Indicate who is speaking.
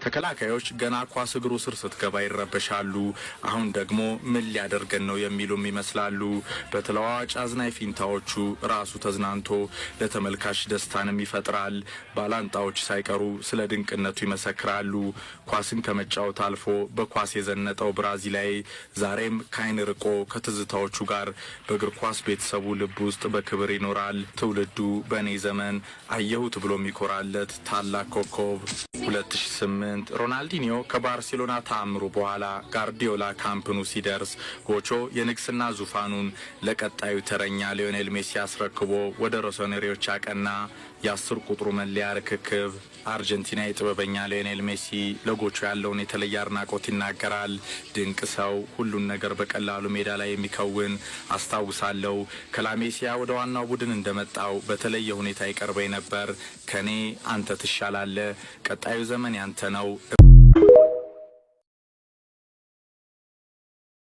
Speaker 1: ተከላካዮች ገና ኳስ እግሩ ስር ስትገባ ይረበሻሉ። አሁን ደግሞ ምን ሊያደርገን ነው የሚሉም ይመስላሉ። በተለዋዋጭ አዝናኝ ፊንታዎቹ ራሱ ተዝናንቶ ለተመልካች ደስታንም ይፈጥራል። ባላንጣዎች ሳይቀሩ ስለ ድንቅነቱ ይመሰክራሉ። ኳስን ከመጫወት አልፎ በኳስ የዘነጠው ብራዚላዊ ዛሬም ከዓይን ርቆ ከትዝታዎቹ ጋር በእግር ኳስ ቤተሰቡ ልብ ውስጥ በክብር ይኖራል። ትውልዱ በእኔ ዘመን አየሁት ብሎ የሚኮራለት ታላቅ ኮከብ 2008 ሮናልዲኒዮ ከባርሴሎና ተአምሩ በኋላ ጋርዲዮላ ካምፕኑ ሲደርስ ጎቾ የንግስና ዙፋኑን ለቀጣዩ ተረኛ ሊዮኔል ሜሲ አስረክቦ ወደ ሮሶኔሪዎች አቀና። የ10 ቁጥሩ መለያ ርክክብ አርጀንቲና የጥበበኛ ሊዮኔል ሜሲ ለጎቾ ያለውን የተለየ አድናቆት ይናገራል። ድንቅ ሰው፣ ሁሉን ነገር በቀላሉ ሜዳ ላይ የሚከውን አስታውሳለሁ። ከላሜሲያ ወደ ዋናው ቡድን እንደመጣው በተለየ ሁኔታ ይቀርበኝ ነበር። ከኔ አንተ ትሻላለህ፣ ቀጣዩ ዘመን ያንተ ነው።